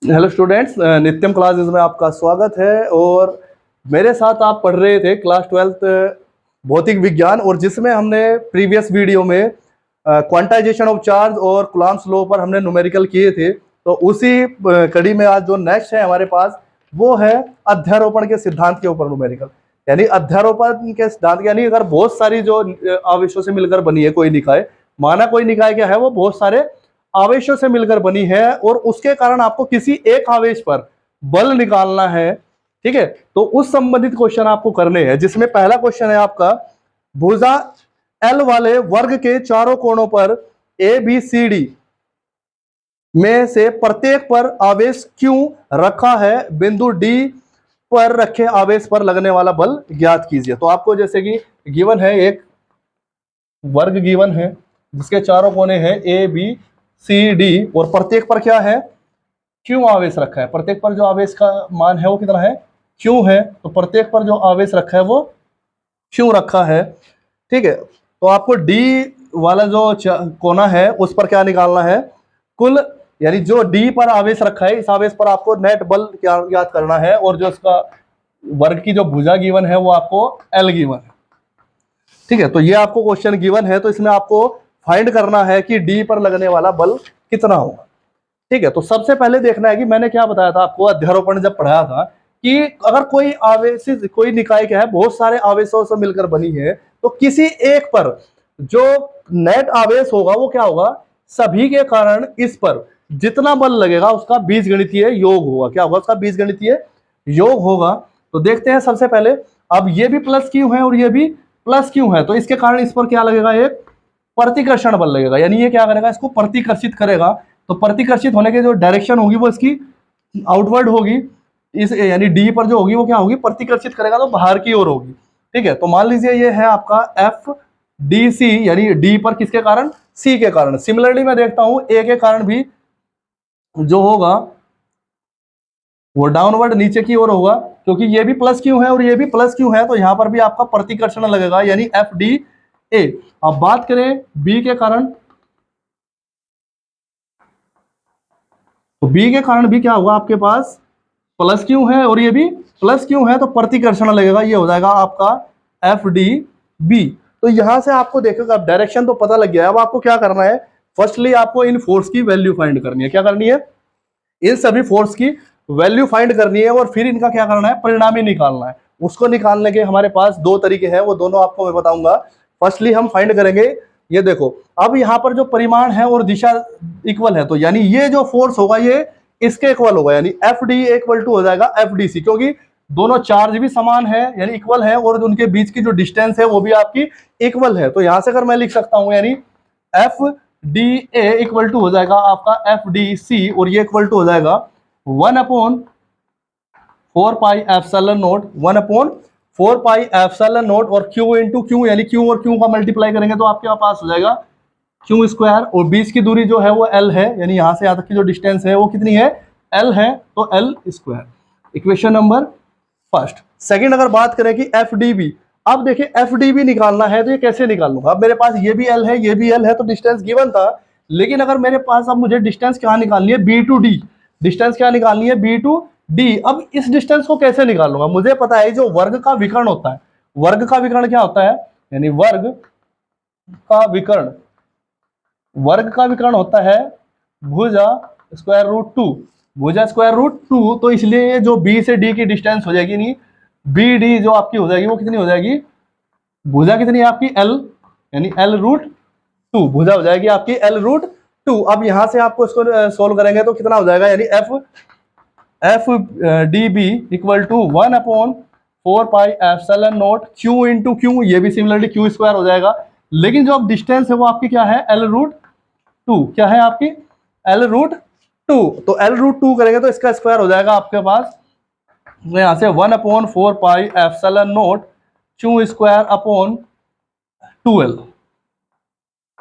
Hello students, नित्यम classes में आपका स्वागत है। और मेरे साथ आप पढ़ रहे थे क्लास 12th भौतिक विज्ञान, और जिसमें हमने प्रीवियस वीडियो में क्वांटाइजेशन ऑफ चार्ज और कूलॉम्स लॉ पर हमने न्यूमेरिकल किए थे। तो उसी कड़ी में आज जो नेक्स्ट है हमारे पास वो है अध्यारोपण के सिद्धांत के ऊपर न्यूमेरिकल। यानी अध्यारोपण के सिद्धांत यानी अगर बहुत सारी जो आवेशों से मिलकर बनी है कोई निकाय, माना कोई निकाय क्या है वो बहुत सारे आवेशों से मिलकर बनी है और उसके कारण आपको किसी एक आवेश पर बल निकालना है। ठीक है, तो उस संबंधित क्वेश्चन आपको करने हैं, जिसमें पहला क्वेश्चन है आपका, भुजा एल वाले वर्ग के चारों कोणों पर ए बी सी डी में से प्रत्येक पर आवेश क्यों रखा है, बिंदु डी पर रखे आवेश पर लगने वाला बल ज्ञात कीजिए। तो आपको जैसे कि गिवन है, एक वर्ग गिवन है जिसके चारों कोने हैं ए बी सी डी और प्रत्येक पर क्या है, क्यों आवेश रखा है। प्रत्येक पर जो आवेश का मान है वो कितना है, क्यों है। तो प्रत्येक पर जो आवेश रखा है वो क्यों रखा है। ठीक है, तो आपको डी वाला जो कोना है उस पर क्या निकालना है, कुल, यानी जो डी पर आवेश रखा है इस आवेश पर आपको नेट बल ज्ञात करना है, और जो इसका वर्ग की जो भुजा गिवन है वो आपको एल गिवन है। ठीक है, तो ये आपको क्वेश्चन गिवन है, तो इसमें आपको फाइंड करना है कि डी पर लगने वाला बल कितना होगा। ठीक है, तो सबसे पहले देखना है कि मैंने क्या बताया था आपको अध्यारोपण जब पढ़ाया था कि अगर कोई आवेश, कोई निकाय क्या है बहुत सारे आवेशों से मिलकर बनी है, तो किसी एक पर जो नेट आवेश होगा वो क्या होगा, सभी के कारण इस पर जितना बल लगेगा उसका बीजगणितीय योग होगा। क्या होगा, उसका बीजगणितीय योग होगा। तो देखते हैं सबसे पहले, अब ये भी प्लस क्यों है और ये भी प्लस क्यों है, तो इसके कारण इस पर क्या लगेगा, एक प्रतिकर्षण बल लगेगा। यानी ये क्या करेगा, इसको प्रतिकर्षित करेगा। तो प्रतिकर्षित होने की जो डायरेक्शन होगी वो इसकी आउटवर्ड होगी, इस यानी डी पर जो होगी वो क्या होगी, प्रतिकर्षित करेगा तो बाहर की ओर होगी। ठीक है, तो मान लीजिए ये है आपका एफ डी सी, यानी डी पर किसके कारण, सी के कारण। सिमिलरली मैं देखता हूं ए के कारण भी जो होगा वो डाउनवर्ड नीचे की ओर होगा, क्योंकि ये भी प्लस क्यों है और ये भी प्लस क्यों है, तो यहां पर भी आपका प्रतिकर्षण लगेगा, यानी एफ डी ए। अब बात करें बी के कारण, तो बी के कारण भी क्या होगा, आपके पास प्लस क्यों है और ये भी प्लस क्यों है, तो प्रतिकर्षण लगेगा, ये हो जाएगा आपका एफ डी बी। तो यहां से आपको देखोगे, अब डायरेक्शन तो पता लग गया। अब आपको क्या करना है, फर्स्टली आपको इन फोर्स की वैल्यू फाइंड करनी है। क्या करनी है, इन सभी फोर्स की वैल्यू फाइंड करनी है, और फिर इनका क्या करना है, परिणामी निकालना है। उसको निकालने के हमारे पास दो तरीके हैं, वो दोनों आपको मैं बताऊंगा। फर्स्टली हम फाइंड करेंगे, ये देखो, अब यहाँ पर जो परिमाण है और दिशा इक्वल है, तो यानी ये जो फोर्स होगा ये इसके इक्वल होगा, यानी एफ डी इक्वल टू हो जाएगा एफ डी सी, क्योंकि दोनों चार्ज भी समान है यानी इक्वल है, और उनके बीच की जो डिस्टेंस है वो भी आपकी इक्वल है। तो यहां से अगर मैं लिख सकता हूं, यानी F D A equal to हो जाएगा आपका एफ डी सी, और ये इक्वल टू हो जाएगा 1/4 pi epsilon not, 1/4 pi epsilon not, और क्यू इंटू क्यू, यानी क्यू और क्यू का मल्टीप्लाई करेंगे तो आपके पास हो जाएगा क्यू स्क्वायर, और बीच की दूरी जो है वो एल है, यानी यहां से यहां तक की जो डिस्टेंस है वो कितनी है, एल है, तो L square. Equation number first. Second, अगर बात करें कि एफ डी बी, अब देखिए एफ डी बी निकालना है तो ये कैसे निकालूंगा। अब मेरे पास ये भी एल है ये भी एल है, तो डिस्टेंस गिवन था, लेकिन अगर मेरे पास अब मुझे डिस्टेंस क्या निकालनी है, बी टू डी, डिस्टेंस क्या निकालनी है, बी टू डी। अब इस डिस्टेंस को कैसे निकालूंगा, मुझे पता है जो वर्ग का विकर्ण होता है, वर्ग का विकर्ण क्या होता है, यानी वर्ग का विकर्ण, वर्ग का विकर्ण होता है भुजा स्क्वायर रूट टू, भुजा स्क्वायर रूट टू। तो इसलिए जो बी से डी की डिस्टेंस हो जाएगी, नहीं बी डी जो आपकी हो जाएगी वो कितनी हो जाएगी, भुजा कितनी है आपकी एल, यानी एल रूट टू, भुजा हो जाएगी आपकी एल रूट टू। अब यहां से आपको इसको सोल्व करेंगे तो कितना हो जाएगा, यानी F D B equal to 1/4 pi epsilon naught Q into Q, ये भी सिमिलरली क्यू स्क्वायर हो जाएगा। लेकिन जो अब डिस्टेंस है वो आपकी क्या है, एल रूट टू, क्या है आपकी एल रूट टू। तो एल रूट टू करेंगे तो इसका स्क्वायर हो जाएगा आपके पास, तो यहां से 1/4 pi epsilon naught Q square upon 2l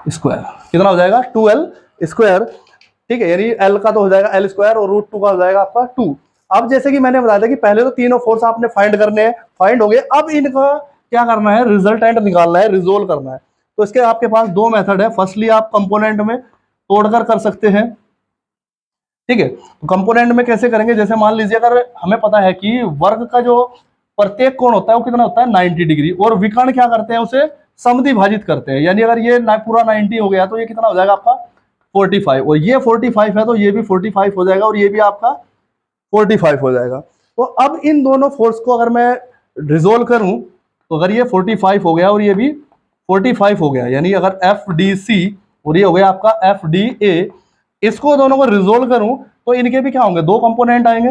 square, कितना हो जाएगा 2l स्क्वायर। ठीक है, यानी एल का तो हो जाएगा एल स्क्वायर और रूट टू का हो जाएगा आपका 2। अब जैसे कि मैंने बताया था कि पहले तो तीनों फोर्स आपने फाइंड करने हैं, फाइंड हो गए, अब इनका क्या करना है, रिजल्टेंट निकालना है, रिजोल्व करना है। तो इसके आपके पास दो मेथड है। फर्स्टली आप कंपोनेंट में तोड़कर कर सकते हैं, ठीक है। तो कंपोनेंट में कैसे करेंगे, जैसे मान लीजिए अगर हमें पता है कि वर्ग का जो प्रत्येक कोण होता है वो कितना होता है 90 डिग्री, और विकर्ण क्या करते हैं, उसे समद्विभाजित करते हैं। यानी अगर ये पूरा 90 हो गया तो ये कितना हो जाएगा आपका 45, और ये 45 है तो ये भी 45 हो जाएगा, और ये भी आपका 45 हो जाएगा। तो अब इन दोनों फोर्स को अगर मैं रिजोल्व करूं, तो अगर ये 45 हो गया और ये भी 45 हो गया, यानी अगर एफ डी सी और ये हो गया आपका एफ डी ए, इसको दोनों को रिजोल्व करूं तो इनके भी क्या होंगे, दो कंपोनेंट आएंगे।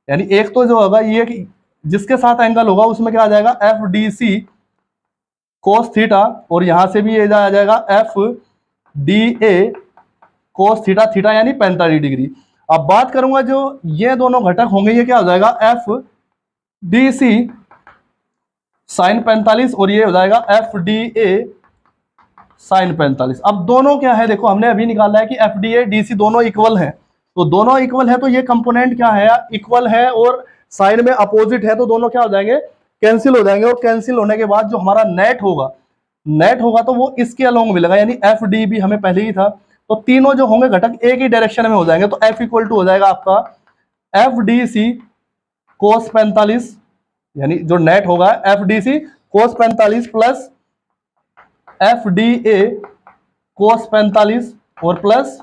यानी एक तो जो होगा ये जिसके साथ एंगल होगा उसमें क्या आ जाएगा F D C cos theta, और यहां से भी ये आ जाएगा F D A cos theta, theta यानी 45 डिग्री। अब बात करूंगा जो ये दोनों घटक होंगे, ये क्या हो जाएगा एफ डी सी साइन 45, और ये हो जाएगा एफ डी ए साइन 45। अब दोनों क्या है, देखो हमने अभी निकाला है कि F D A D C दोनों इक्वल है, तो दोनों इक्वल है तो ये कंपोनेंट क्या है इक्वल है, और साइन में अपोजिट है तो दोनों क्या हो जाएंगे कैंसिल हो जाएंगे। और कैंसिल होने के बाद जो हमारा नेट होगा तो वो इसके अलोंग मिलेगा, यानी एफ डी भी हमें पहले ही था, तो तीनों जो होंगे घटक एक ही डायरेक्शन में हो जाएंगे। तो एफ इक्वल टू हो जाएगा आपका एफ डी सी कोस 45, यानी जो नेट होगा F D C cos 45 plus F D A cos 45 और प्लस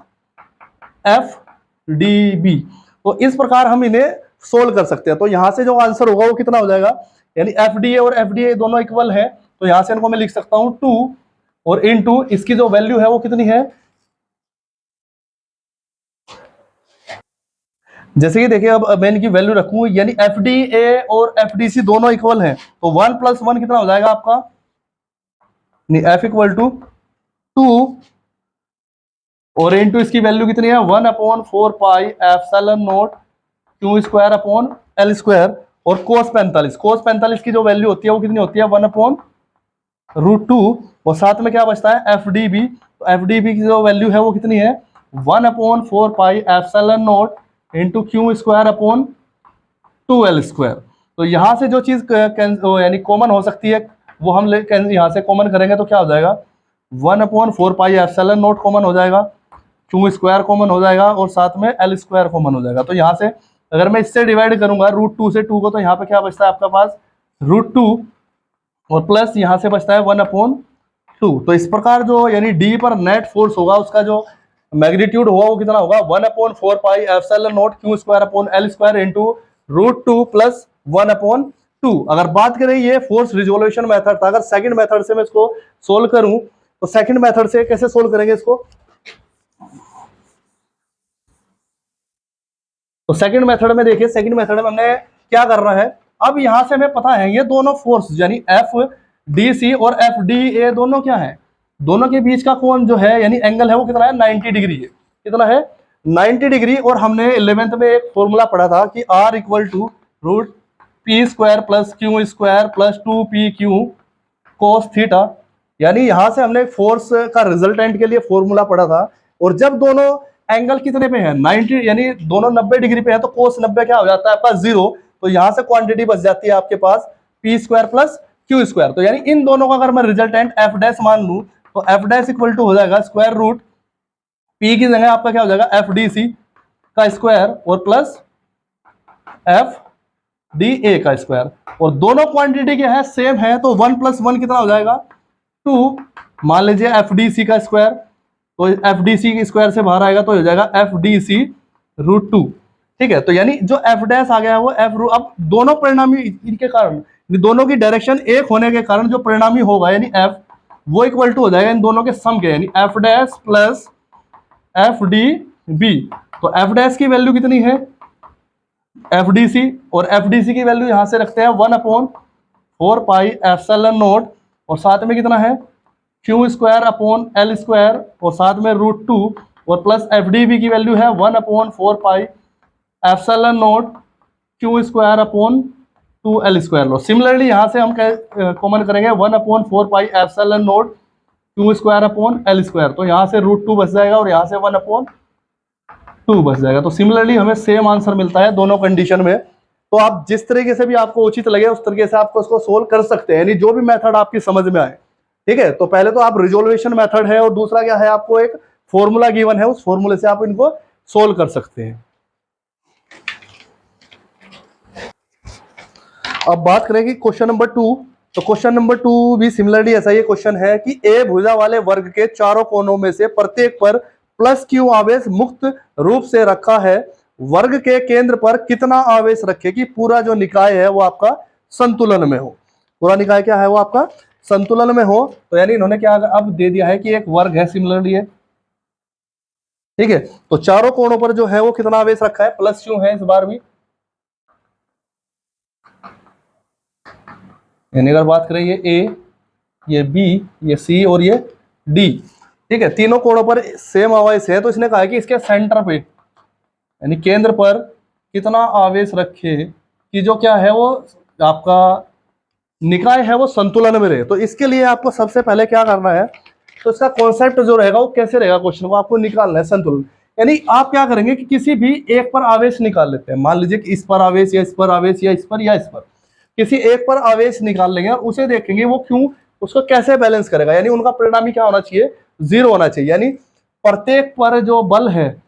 एफ डी बी। तो इस प्रकार हम इन्हें सोल्व कर सकते हैं। तो यहां से जो आंसर होगा वो कितना हो जाएगा, यानी एफ डी ए और एफ डी ए दोनों इक्वल है, तो यहां से इनको मैं लिख सकता हूं 2 और इनटू इसकी जो वैल्यू है वो कितनी है, जैसे कि देखिए अब मैं इनकी वैल्यू रखूं, यानी एफ डी ए और एफ डी सी दोनों इक्वल हैं, तो 1 + 1 कितना हो जाएगा आपका, नहीं एफ इक्वल टू 2 और इनटू इसकी वैल्यू कितनी है 1/4 pi epsilon naught Q square upon L square, और कोस 45 की जो वैल्यू होती है वो कितनी होती है 1/√2, और साथ में क्या बचता है एफ डी बी, तो एफ डी बी की जो वैल्यू है वो कितनी है 1/4 pi epsilon not into Q square upon 2l square. तो यहां से जो चीज यानी कॉमन हो सकती है वो हम यहां से कॉमन करेंगे तो क्या हो जाएगा 1/4 पाई एप्सिलॉन नॉट कॉमन हो जाएगा, क्यू स्क्वायर कॉमन हो जाएगा, और साथ में एल स्क्वायर कॉमन हो जाएगा। तो यहाँ से अगर मैं इससे डिवाइड करूंगा √2 से 2 को, तो यहाँ पे क्या बचता है आपका पास √2 और प्लस यहाँ से बचता है 1/2। तो इस प्रकार जो यानी डी पर नेट फोर्स होगा उसका जो मैग्नीट्यूड होगा वो कितना होगा 1/4 pi epsilon naught Q square upon L square into √2 plus 1/2। अगर बात करें ये फोर्स रिजोल्यूशन मेथड था, अगर सेकंड मेथड से मैं इसको सोल्व करूं तो सेकंड मेथड से कैसे सोल्व करेंगे इसको, तो सेकंड मेथड में देखिए, सेकंड मेथड में हमने क्या कर रहा है, अब यहां से हमें पता है ये दोनों फोर्स यानी एफ डी सी और एफ डी ए दोनों क्या है, दोनों के बीच का कोण जो है यानी एंगल है वो कितना है 90 डिग्री है, कितना है 90 डिग्री। और हमने 11th में एक फॉर्मूला पढ़ा था कि R equal to √p² plus Q square plus 2pq cos theta, यानी यहां से हमने फोर्स का रिजल्टेंट के लिए फॉर्मूला पढ़ा था। और जब दोनों एंगल कितने पे है 90, यानी दोनों 90 डिग्री पे है, तो कोस 90 क्या हो जाता है आपका 0, तो यहां से क्वांटिटी बच जाती है आपके पास p² प्लस क्यू स्क्वायर। तो यानी इन दोनों का अगर मैं रिजल्टेंट एफ डैश मान लूं तो एफ डैश इक्वल टू हो जाएगा स्क्वायर रूट p की जगह आपका क्या हो जाएगा एफ डी सी का स्क्वायर और प्लस एफ डी ए का स्क्वायर, और दोनों क्वांटिटी क्या है सेम है, तो 1 + 1 कितना हो जाएगा 2, मान लीजिए एफ डी सी का स्क्वायर, तो एफ डी सी के स्क्वायर से बाहर आएगा तो हो जाएगा एफ डी सी √2। ठीक है, तो यानी जो एफ डैश आ गया है वो एफ रू, अब दोनों परिणामी इनके कारण दोनों की डायरेक्शन एक होने के कारण जो परिणामी होगा यानी एफ वो इक्वल टू हो जाएगा इन दोनों के सम के, यानी F dash plus F D B. तो एफ डैश की वैल्यू कितनी है एफ डी सी, और एफ डी सी की वैल्यू यहां से रखते हैं 1/4 पाई एप्सिलॉन नॉट, और साथ में कितना है Q square upon L square, और साथ में √2 और प्लस एफ डी बी की वैल्यू है 1/4 pi epsilon naught Q square upon 2l square लो। सिमिलरली यहाँ से हम कॉमन करेंगे 1/4 pi epsilon naught Q square upon L square, तो यहाँ से √2 बच जाएगा और यहाँ से 1/2 बच जाएगा। तो सिमिलरली हमें सेम आंसर मिलता है दोनों कंडीशन में। तो आप जिस तरीके से भी आपको उचित लगे उस तरीके से आपको उसको सोल्व कर सकते हैं, यानी जो भी मेथड आपकी समझ में आए। ठीक है, तो पहले तो आप रिजोल्यूशन मेथड है और दूसरा क्या है आपको एक फॉर्मूला गिवन है, उस फॉर्मूले से आप इनको सोल्व कर सकते हैं। अब बात करें कि क्वेश्चन नंबर 2, तो क्वेश्चन नंबर 2 भी सिमिलरली ऐसा ये क्वेश्चन है कि ए भुजा वाले वर्ग के चारों कोनों में से प्रत्येक पर प्लस क्यू आवेश मुक्त रूप से रखा है, वर्ग के केंद्र पर कितना आवेश रखे कि पूरा जो निकाय है वो आपका संतुलन में हो। पूरा निकाय क्या है वो आपका संतुलन में हो। तो यानी इन्होंने क्या अब दे दिया है कि एक वर्ग है सिमिलरली है, ठीक है, तो चारों कोणों पर जो है वो कितना आवेश रखा है, प्लस क्यू है इस बार भी। यानी अगर बात करें ये ए, ये बी, ये सी और ये डी, ठीक है, तीनों कोणों पर सेम आवेश है। तो इसने कहा कि इसके सेंटर पे यानी केंद्र पर कितना आवेश रखे कि जो क्या है वो आपका निकाय है वो संतुलन में रहे। तो इसके लिए आपको सबसे पहले क्या करना है, तो इसका कॉन्सेप्ट जो रहेगा वो कैसे रहेगा, क्वेश्चन को आपको निकालना है संतुलन। यानी आप क्या करेंगे कि किसी भी एक पर आवेश निकाल लेते हैं, मान लीजिए कि इस पर आवेश या इस पर आवेश या इस पर या इस पर, किसी एक पर आवेश निकाल लेंगे और उसे देखेंगे वो क्यों उसको कैसे बैलेंस करेगा। यानी उनका परिणामी क्या होना चाहिए, 0 होना चाहिए। यानी प्रत्येक पर जो बल है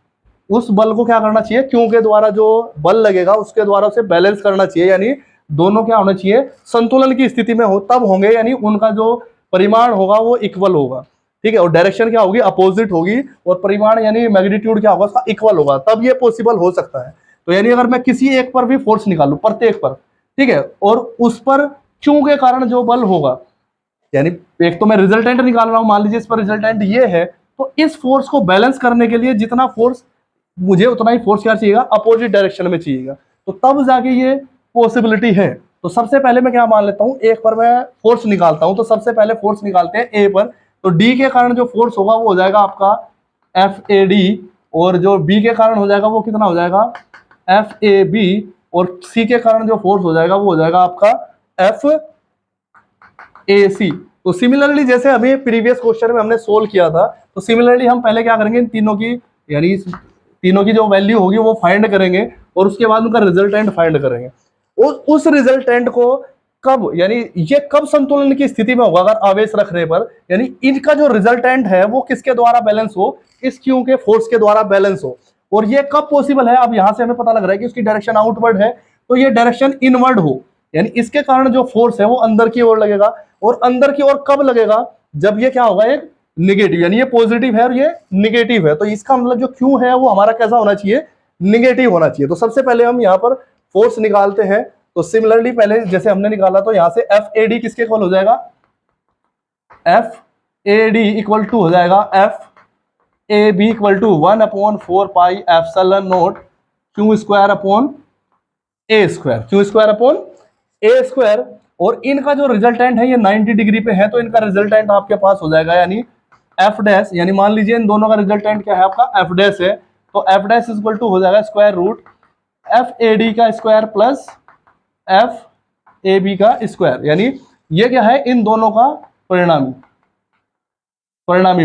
उस बल को क्या करना चाहिए, क्यू के द्वारा जो बल लगेगा उसके द्वारा उसे बैलेंस करना चाहिए। यानी दोनों क्या होना चाहिए, संतुलन की स्थिति में हो तब होंगे, यानी उनका जो परिमाण होगा वो इक्वल होगा, ठीक है, और डायरेक्शन क्या होगी, अपोजिट होगी, और परिमाण यानी मैग्नीट्यूड क्या होगा उसका इक्वल होगा, तब ये पॉसिबल हो सकता है। तो यानी अगर मैं किसी एक पर भी फोर्स निकालूं प्रत्येक पर, ठीक है, और उस पर क्यू के कारण जो बल होगा, यानी एक तो मैं रिजल्टेंट निकाल रहा हूं, मान लीजिए इस पर रिजल्टेंट ये है, तो इस फोर्स को बैलेंस करने के लिए जितना फोर्स मुझे उतना ही फोर्स क्या चाहिएगा, अपोजिट डायरेक्शन में चाहिएगा, तो तब जाके ये पॉसिबिलिटी है। तो सबसे पहले मैं क्या मान लेता हूं, एक पर मैं फोर्स निकालता हूं, तो सबसे पहले फोर्स निकालते हैं ए पर। तो डी के कारण जो फोर्स होगा वो हो जाएगा आपका एफ ए डी, और जो बी के कारण हो जाएगा वो कितना हो जाएगा एफ ए बी, और सी के कारण जो फोर्स हो जाएगा वो हो जाएगा आपका एफ ए सी। तो सिमिलरली जैसे अभी प्रीवियस क्वेश्चन में हमने सोल्व किया था, तो सिमिलरली हम पहले क्या करेंगे, इन तीनों की यानी तीनों की जो वैल्यू होगी वो फाइंड करेंगे और उसके बाद उनका रिजल्टेंट फाइंड करेंगे। उस रिजल्टेंट को कब यानी ये कब संतुलन की स्थिति में होगा, अगर आवेश रखने पर, यानी इनका जो रिजल्टेंट है वो किसके द्वारा बैलेंस हो, इस क्यू के फोर्स के द्वारा बैलेंस हो। और ये कब पॉसिबल है, अब यहां से हमें पता लग रहा है कि उसकी डायरेक्शन आउटवर्ड है, तो ये डायरेक्शन इनवर्ड हो, यानी इसके कारण जो फोर्स है वो अंदर की ओर लगेगा। और अंदर की ओर कब लगेगा, जब ये क्या होगा, एक निगेटिव, यानी ये पॉजिटिव है और ये निगेटिव है, तो इसका मतलब जो क्यू है वो हमारा कैसा होना चाहिए, निगेटिव होना चाहिए। तो सबसे पहले हम यहाँ पर फोर्स निकालते हैं। तो सिमिलरली पहले जैसे हमने निकाला, तो यहां से एफ ए डी किसके इक्वल हो जाएगा, F A D equal to हो जाएगा F A B equal to 1/4 pi epsilon naught Q square upon A square, Q square upon A square. और इनका जो रिजल्टेंट है ये 90 डिग्री पे है, तो इनका रिजल्टेंट आपके पास हो जाएगा यानी एफ डैश, यानी मान लीजिए इन दोनों का रिजल्टेंट क्या है आपका एफ डैश है, तो एफ डैश इक्वल टू हो जाएगा square root F A D का square plus F A B का स्क्वायर। यानी ये क्या है, इन दोनों का परिणामी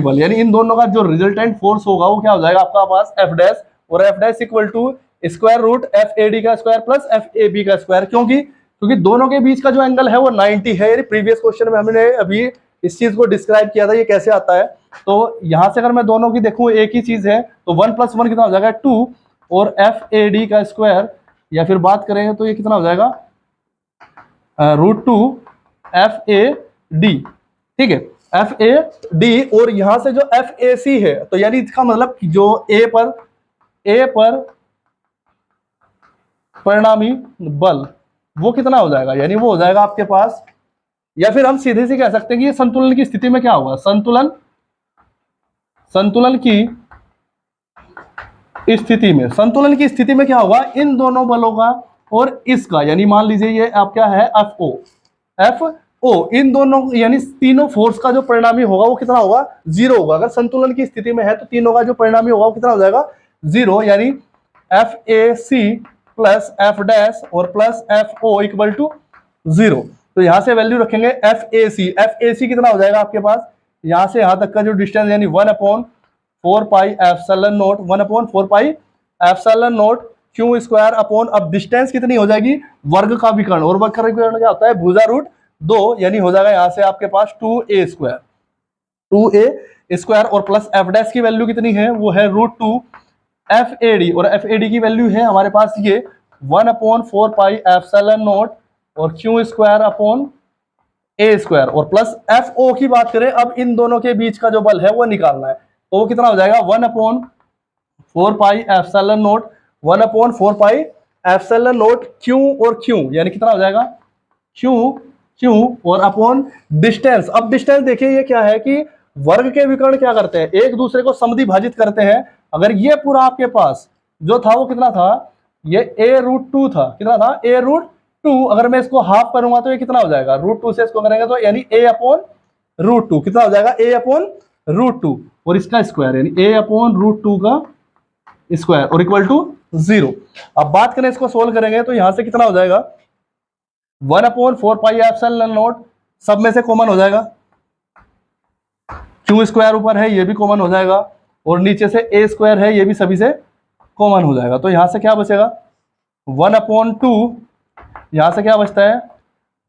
बल, यानी इन दोनों का जो रिजल्टेंट फोर्स होगा वो क्या हो जाएगा आपका पास एफ डैश, और F dash equal to square root F A D का square plus F A B का स्क्वायर। क्योंकि दोनों के बीच का जो एंगल है वो 90 है। यानी प्रीवियस क्वेश्चन में हमने अभी इस चीज को डिस्क्राइब किया था ये कैसे आता है। तो यहां से अगर मैं दोनों की देखूं एक ही चीज है, तो 1 + 1 कितना हो जाएगा 2, और एफ ए डी का स्क्वायर, या फिर बात करें तो ये कितना हो जाएगा √2 एफ ए डी, ठीक है, एफ ए डी। और यहां से जो एफ ए सी है, तो यानी इसका मतलब जो ए पर परिणामी बल वो कितना हो जाएगा, यानी वो हो जाएगा आपके पास, या फिर हम सीधे से कह सकते हैं कि ये संतुलन की स्थिति में क्या होगा, संतुलन की स्थिति में क्या होगा, इन दोनों बलों का और इसका, यानी मान लीजिए ये आप क्या है एफ ओ, इन दोनों यानी तीनों फोर्स का जो परिणामी होगा वो कितना होगा, 0 होगा। अगर संतुलन की स्थिति में है तो तीनों का जो परिणामी होगा वो कितना हो जाएगा 0, यानी F A C plus F dash और plus F O equal to 0। तो यहां से वैल्यू रखेंगे एफ ए सी कितना हो जाएगा आपके पास, यहां से यहां तक का जो डिस्टेंस यानी 1/4 pi epsilon not 1/4 pi epsilon naught Q square upon, अब डिस्टेंस कितनी हो जाएगी, वर्ग का विकर्ण, और वर्ग का विकर्ण क्या होता है भुजा रूट 2, यानी हो जाएगा यहां से आपके पास 2a स्क्वायर और प्लस एफ डैश की वैल्यू कितनी है, वो है √2 एफ ए डी, और एफ ए डी की वैल्यू है हमारे पास ये 1/4 पाई एप्सिलॉन नॉट और Q square upon A square और प्लस एफ ओ की बात करें, अब इन दोनों के बीच का जो बल है वो निकालना है, तो वो कितना हो जाएगा 1/4 pi epsilon note 1/4 pi epsilon note Q और क्यू, यानी कितना हो जाएगा क्यू क्यू और अपॉन डिस्टेंस। अब डिस्टेंस देखिए ये क्या है कि वर्ग के विकर्ण क्या करते हैं, एक दूसरे को समधि भाजित करते हैं। अगर ये पूरा आपके पास जो था वो कितना था, ये a√2 था, कितना था a√2, अगर मैं इसको हाफ करूंगा तो ये कितना हो जाएगा √2 से इसको करेंगे तो यानी a/√2 कितना हो जाएगा a/√2 और इसका स्क्वायर यानी a/√2 का स्क्वायर और इक्वल टू 0। अब बात करें इसको सोल्व करेंगे तो यहां से कितना हो जाएगा 1/4 पाई एप्सिलॉन नॉट, सब में से कॉमन हो जाएगा, क्यू स्क्वायर ऊपर है ये भी कॉमन हो जाएगा और नीचे से ए स्क्वायर है ये भी सभी से कॉमन हो जाएगा। तो यहां से क्या बचेगा 1/2, यहां से क्या बचता है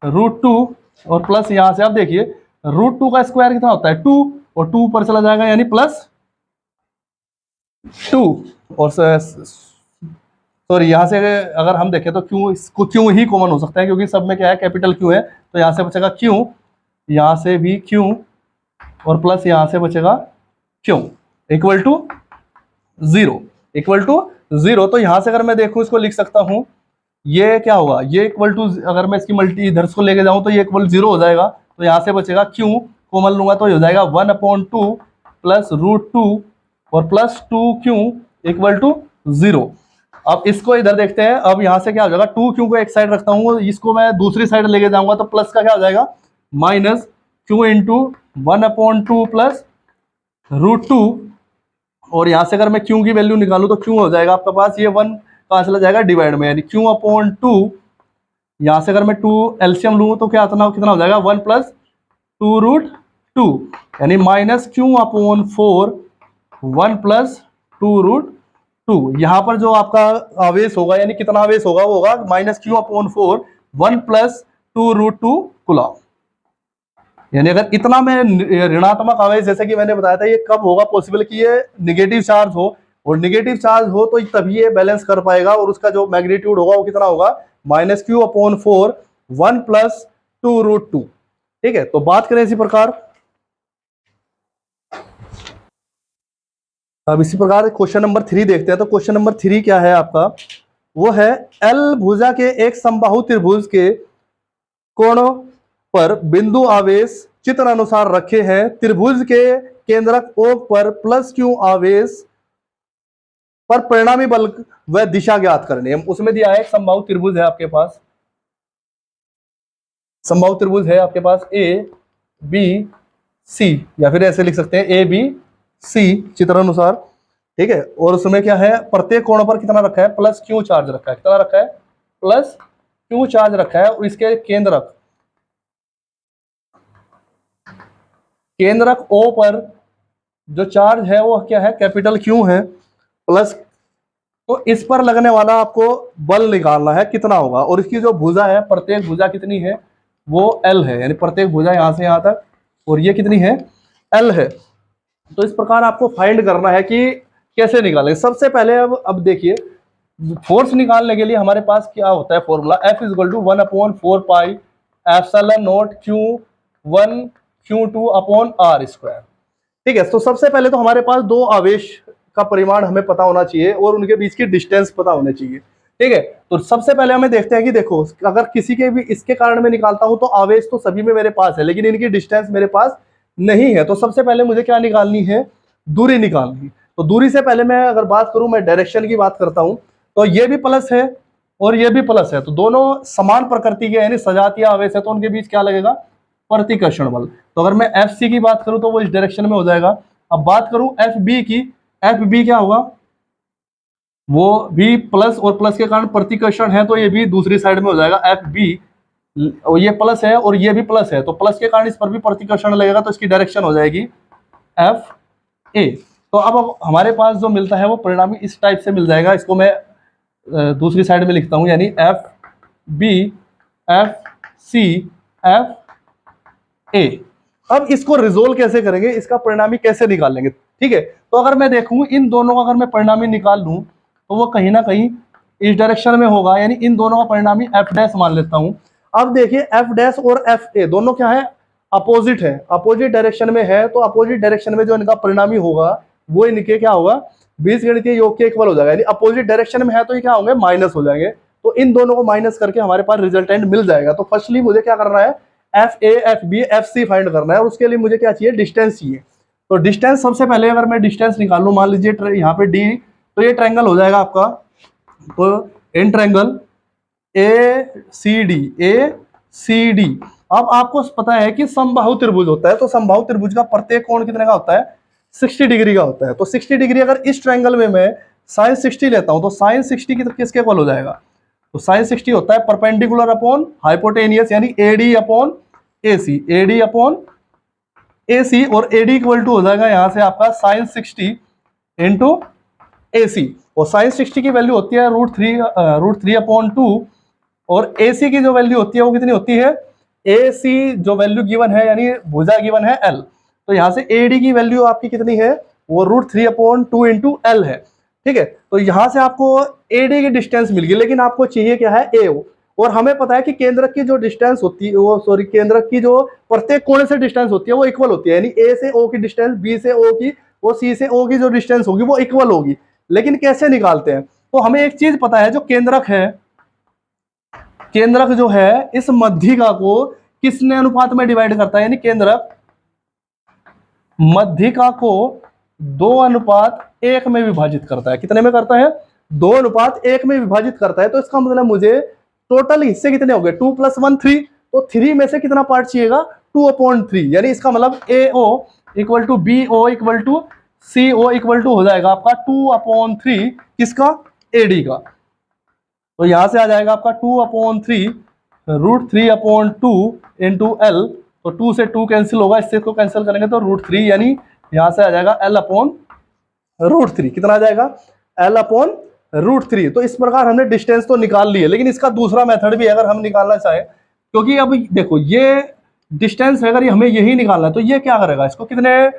√2 और प्लस यहां से आप देखिए √2 का स्क्वायर कितना होता है 2 और 2 ऊपर चला जाएगा यानी +2 और सॉरी यहां से अगर हम देखें तो क्यू, इसको क्यू ही कॉमन हो सकता है क्योंकि सब में क्या है कैपिटल क्यू है, तो यहां से बचेगा क्यू, यहां से भी क्यू और प्लस यहां से बचेगा क्यू इक्वल टू 0 तो यहां से अगर मैं देखूं इसको लिख सकता हूं ये क्या होगा ये इक्वल टू, अगर मैं इसकी मल्टी इधर को लेके जाऊं तो ये इक्वल 0 हो जाएगा, तो यहां से बचेगा क्यू कॉमन लूंगा तो हो जाएगा 1/2 प्लस √2 और प्लस 2q इक्वल टू 0। अब इसको इधर देखते हैं, अब यहां से क्या हो जाएगा 2q को एक साइड रखता हूं, इसको मैं दूसरी साइड लेके जाऊंगा तो प्लस का क्या हो जाएगा -q इंटू 1/2 प्लस √2 और यहां से अगर मैं q की वैल्यू निकालूं तो q हो जाएगा आपका पास ये 1 कहां चला जाएगा डिवाइड में यानी q/2, यहां से अगर मैं 2 एलसीएम लूं तो क्या कितना हो जाएगा 1 + 2√2 यानी -q/4 1 + 2√2। यहां पर जो आपका आवेश होगा यानी कितना आवेश होगा वो होगा -q/4 1 + 2√2 कूलम। यानी अगर इतना में ऋणात्मक आवेश जैसे कि मैंने बताया था ये कब होगा पॉसिबल कि ये निगेटिव चार्ज हो, और निगेटिव चार्ज हो तो तभी ये बैलेंस कर पाएगा और उसका जो मैग्नीट्यूड होगा वो कितना होगा -q/4 1 + 2√2। ठीक है, तो बात करें इसी प्रकार, अब इसी प्रकार क्वेश्चन नंबर 3 देखते हैं। तो क्वेश्चन नंबर 3 क्या है आपका, वो है एल भुजा के एक समबाहु त्रिभुज के कोणों पर बिंदु आवेश चित्र अनुसार रखे हैं, त्रिभुज के केंद्रक O पर +q आवेश पर परिणामी बल व दिशा ज्ञात करनी है। उसमें दिया है एक समबाहु त्रिभुज है आपके पास, समबाहु त्रिभुज है आपके पास A B C या फिर ऐसे लिख सकते हैं A B C चित्र अनुसार। ठीक है, और उसमें क्या है प्रत्येक कोण पर कितना रखा है +q चार्ज रखा है, कितना रखा है +q चार्ज रखा है और इसके केंद्रक O पर जो चार्ज है वो क्या है कैपिटल Q है प्लस, तो इस पर लगने वाला आपको बल निकालना है कितना होगा, और इसकी जो भुजा है प्रत्येक भुजा कितनी है वो L है, यानी प्रत्येक भुजा यहां से यहां तक और ये कितनी है L है। तो इस प्रकार आपको फाइंड करना है कि कैसे निकालें। सबसे पहले अब देखिए फोर्स निकालने के लिए हमारे पास क्या होता है formula F = 1/4 pi epsilon not Q1 Q2/r²। ठीक है, तो सबसे पहले तो हमारे पास दो आवेश का परिमाण हमें पता होना चाहिए और उनके बीच की डिस्टेंस पता होनी चाहिए। ठीक है, तो सबसे पहले हमें देखते हैं कि देखो अगर किसी के भी इसके कारण मैं निकालता हूं तो आवेश तो सभी में मेरे पास है लेकिन इनकी डिस्टेंस मेरे पास नहीं है, तो सबसे पहले मुझे क्या निकालनी है दूरी निकालनी। तो दूरी से पहले मैं अगर बात करूं, मैं डायरेक्शन की बात करता हूं, तो ये भी प्लस है और ये भी प्लस है, तो दोनों समान प्रकृति के यानी सजातीय आवेश है, तो उनके बीच क्या लगेगा प्रतिकर्षण बल। तो अगर मैं FC की बात करूं तो वो इस डायरेक्शन में हो जाएगा। अब बात करूं FB की, FB क्या होगा वो भी प्लस और प्लस के कारण प्रतिकर्षण है तो ये भी दूसरी साइड में हो जाएगा FB, और ये प्लस है और ये भी प्लस है तो प्लस के कारण इस पर भी प्रतिकर्षण लगेगा तो इसकी डायरेक्शन हो जाएगी FA। तो अब हमारे पास जो मिलता है वो परिणामी इस टाइप से मिल जाएगा, इसको मैं दूसरी साइड में लिखता हूं यानी FB FC FA। अब इसको रिजोल्व कैसे करेंगे, इसका परिणामी कैसे निकालेंगे। ठीक है, तो अगर मैं देखूं इन दोनों का अगर मैं परिणामी निकाल लूं तो वो कहीं ना कहीं इस डायरेक्शन में होगा, यानी इन दोनों का परिणामी F' मान लेता हूं। अब देखिए एफ डैश और एफ ए दोनों क्या है, अपोजिट है, अपोजिट डायरेक्शन में है, तो अपोजिट डायरेक्शन में जो इनका परिणामी होगा वो इनके क्या होगा, बीजगणितीय योग के इक्वल हो जाएगा। यानी अपोजिट डायरेक्शन में है तो ये क्या होंगे, माइनस हो जाएंगे। तो इन दोनों को माइनस करके हमारे पास रिजल्टेंट मिल जाएगा। तो फर्स्टली मुझे क्या करना है, F A F B F C find करना है, और उसके लिए मुझे क्या चाहिए, डिस्टेंस चाहिए। तो डिस्टेंस सबसे पहले अगर मैं डिस्टेंस निकाल लूं, मान लीजिए यहाँ पे डी, तो ये ट्रायंगल हो जाएगा आपका, तो in triangle A C D. अब आपको पता है कि समबाहु त्रिभुज होता है, तो समबाहु त्रिभुज का प्रत्येक कोण कितने का होता है, 60 डिग्री का होता है। तो 60 डिग्री अगर इस ट्रायंगल में मैं साइन 60 लेता हूं, तो साइन 60 किसके इक्वल हो जाएगा, तो साइन 60 होता है परपेंडिकुलर अपॉन हाइपोटेनियस, यानी AD upon AC, AD upon AC, और एडी इक्वल टू हो जाएगा यहां से आपका साइन 60 इंटू एसी, और साइन 60 की वैल्यू होती है √3 अपॉन 2, और AC की जो वैल्यू होती है वो कितनी होती है, AC जो वैल्यू गिवन है यानी भुजा गिवन है L, तो यहाँ से AD की वैल्यू आपकी कितनी है, वो √3 अपॉन 2 इंटू L है। ठीक है, तो यहाँ से आपको AD की डिस्टेंस मिल गई, लेकिन आपको चाहिए क्या है, AO, और हमें पता है कि केंद्रक की जो डिस्टेंस होती है वो, सॉरी, केंद्रक की जो प्रत्येक कोण से डिस्टेंस होती है वो इक्वल होती है, यानी A से O की डिस्टेंस, B से O की, और C से O की जो डिस्टेंस होगी वो इक्वल होगी। लेकिन कैसे निकालते हैं, तो हमें एक चीज पता है, जो केंद्रक है, केंद्रक जो है इस मध्यिका को किसने अनुपात में डिवाइड करता है, यानी केंद्रक मध्यिका को 2:1 में विभाजित करता है। कितने में करता है, 2:1 में विभाजित करता है। तो इसका मतलब मुझे टोटल हिस्से कितने हो गए, 2 + 1 3, तो 3 में से कितना पार्ट चाहिएगा, 2/3, यानी इसका मतलब AO equal to BO equal to CO equal to हो जाएगा आपका 2/3 किसका, AD का। तो यहां से आ जाएगा आपका 2/3 √3/2 इंटू L, तो 2 से 2 कैंसिल होगा, इससे को कैंसिल करेंगे तो √3, यानी यहां से आ जाएगा L/√3, कितना आ जाएगा, L/√3। तो इस प्रकार हमने डिस्टेंस तो निकाल ली है, लेकिन इसका दूसरा मेथड भी अगर हम निकालना चाहें, क्योंकि अब देखो ये डिस्टेंस है, अगर ये हमें यही निकालना है तो ये क्या करेगा, इसको कितने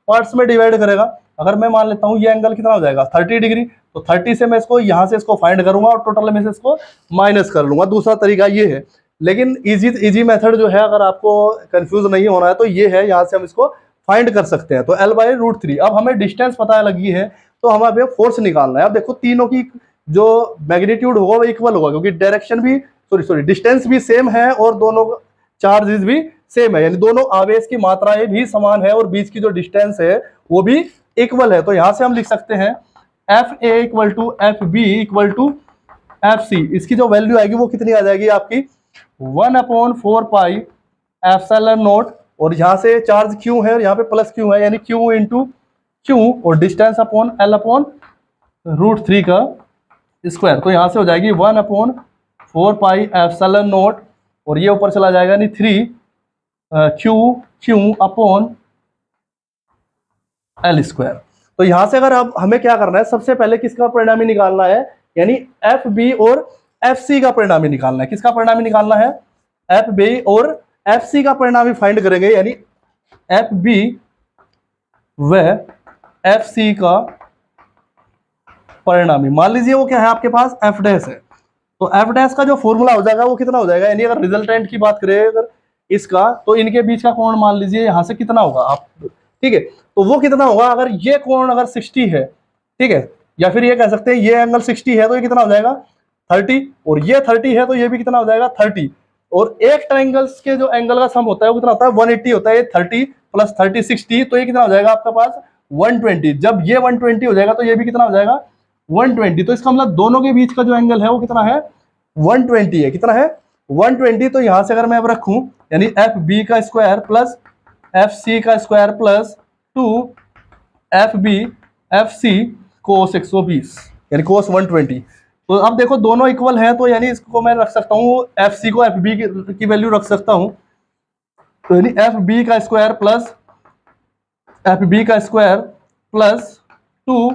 पार्ट्स में डिवाइड करेगा। अगर मैं मान लेता हूं ये एंगल कितना हो जाएगा, 30 डिग्री, तो 30 से मैं इसको यहां से इसको फाइंड करूंगा और टोटल में से इसको माइनस कर लूंगा। दूसरा तरीका ये है, लेकिन इजी मेथड जो है, अगर आपको कंफ्यूज नहीं होना है तो ये है, यहाँ से हम इसको फाइंड कर सकते हैं। तो L/√3। अब हमें डिस्टेंस पता लगी है, तो हमें अब फोर्स निकालना है। अब देखो तीनों की जो मैग्नीट्यूड होगा वो इक्वल होगा, क्योंकि डायरेक्शन भी सॉरी डिस्टेंस भी सेम है और दोनों चार्जेस भी सेम है, यानी दोनों आवेश की मात्राएं भी समान है और बीच की जो डिस्टेंस है वो भी इक्वल है। तो यहां से हम लिख सकते हैं FA equal to FB equal to FC। इसकी जो वैल्यू आएगी वो कितनी आ जाएगी आपकी, 1/4 पाई एप्सिलॉन नॉट, और यहाँ से चार्ज Q है और यहाँ पे प्लस Q है, यानी Q इंटू Q, और डिस्टेंस अपॉन L/√3 का स्क्वायर। तो यहाँ से हो जाएगी 1/4 पाई एप्सिलॉन नॉट, और ये ऊपर चला जाएगा, यानी 3 Q अपॉन L²। तो यहां से अगर अब हमें क्या करना है, सबसे पहले किसका परिणामी निकालना है, यानी FB और FC का परिणामी निकालना है। किसका परिणामी निकालना है, FB और FC का परिणामी फाइंड करेंगे, यानी FB व FC का परिणामी। मान लीजिए वो क्या है आपके पास, F डैश है, तो F डैश का जो फॉर्मूला हो जाएगा वो कितना हो जाएगा, यानी अगर रिजल्टेंट की बात करें अगर इसका, तो इनके बीच का कोण मान लीजिए यहां से कितना होगा आप, ठीक है, तो वो कितना होगा, अगर ये कोण अगर 60 है, ठीक है, या फिर ये कह सकते हैं ये एंगल 60 है तो ये कितना हो जाएगा 30, और ये 30 है तो ये भी कितना हो जाएगा 30, और एक ट्रायंगल्स के जो एंगल का सम होता है वो कितना होता है 180 होता है, 30 + 30 60, तो ये कितना हो जाएगा आपका पास 120। जब ये 120 हो जाएगा तो ये भी कितना हो जाएगा 120। तो इसका मतलब दोनों के बीच का जो एंगल है वो कितना है 120 है, कितना है 120। तो यहां से अगर मैं अब रखूं, यानी FB का स्क्वायर प्लस FC का square plus 2 FB FC cos 120, यानी cos 120। तो अब देखो दोनों इक्वल हैं, तो यानी इसको मैं रख सकता हूँ, FC को FB की वैल्यू रख सकता हूँ, तो यानी FB का स्क्वायर प्लस FB का स्क्वायर प्लस 2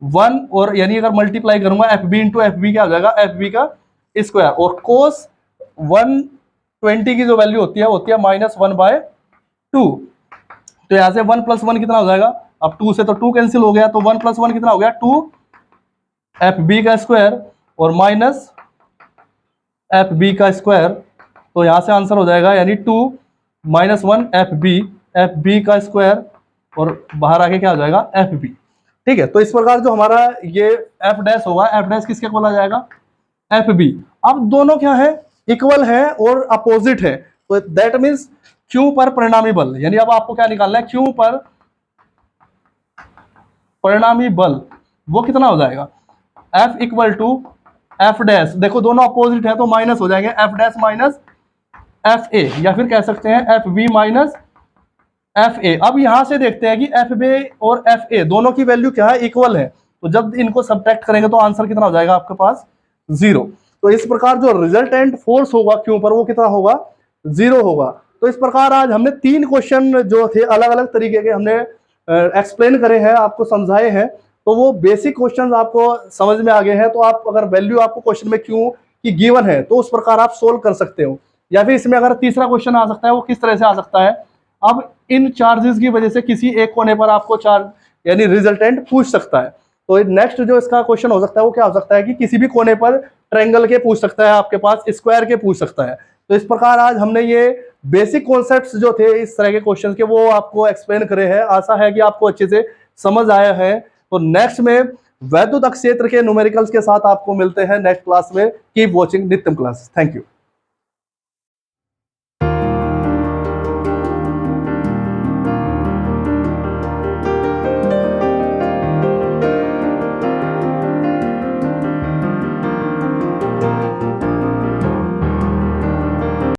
1, और यानी अगर मल्टीप्लाई करूंगा FB इंटू FB क्या हो जाएगा, FB का स्क्वायर, और cos 120 की जो वैल्यू होती है -1/2। तो यहां से 1 + 1 कितना हो जाएगा, अब 2 से तो 2 कैंसिल हो गया, तो 1 + 1 कितना हो गया 2 FB का स्क्वायर और माइनस FB का स्क्वायर तो यहाँ से आंसर हो जाएगा यानी 2 - 1 एफ बी का स्क्वायर और बाहर आके क्या हो जाएगा एफ बी। ठीक है, तो इस प्रकार जो हमारा ये एफ डैश होगा, एफ डैश किसके बोला जाएगा एफ बी। अब दोनों क्या है इक्वल है और अपोजिट है, तो दैट मीन्स क्यू पर परिणामी बल, यानी अब आपको क्या निकालना है क्यू पर परिणामी बल वो कितना हो जाएगा F equal to F dash, देखो दोनों अपोजिट है तो माइनस हो जाएंगे F dash minus F A, या फिर कह सकते हैं F B minus F A. अब यहां से देखते हैं कि एफ बी और एफ ए दोनों की वैल्यू क्या है इक्वल है, तो जब इनको सब्ट्रैक्ट करेंगे तो आंसर कितना हो जाएगा आपके पास 0। तो इस प्रकार जो रिजल्टेंट फोर्स होगा क्यों पर वो कितना होगा 0 होगा। तो इस प्रकार आज हमने 3 क्वेश्चन जो थे अलग अलग तरीके के हमने एक्सप्लेन करे हैं, आपको समझाए हैं, तो वो बेसिक क्वेश्चंस आपको समझ में आ गए हैं। तो आप अगर वैल्यू आपको क्वेश्चन में क्यों की गिवन है तो उस प्रकार आप सोल्व कर सकते हो। या फिर इसमें अगर तीसरा क्वेश्चन आ सकता है वो किस तरह से आ सकता है, अब इन चार्जेस की वजह से किसी एक कोने पर आपको चार्ज यानी रिजल्टेंट पूछ सकता है। तो नेक्स्ट जो इसका क्वेश्चन हो सकता है वो क्या हो सकता है कि किसी भी कोने पर ट्रायंगल के पूछ सकता है, आपके पास स्क्वायर के पूछ सकता है। तो इस प्रकार आज हमने ये बेसिक कॉन्सेप्ट्स जो थे इस तरह के क्वेश्चन के वो आपको एक्सप्लेन करे हैं। आशा है कि आपको अच्छे से समझ आया है। तो नेक्स्ट में वैद्युत क्षेत्र के न्यूमेरिकल्स के साथ आपको मिलते हैं नेक्स्ट क्लास में। कीप वॉचिंग नित्यम क्लास। Thank you.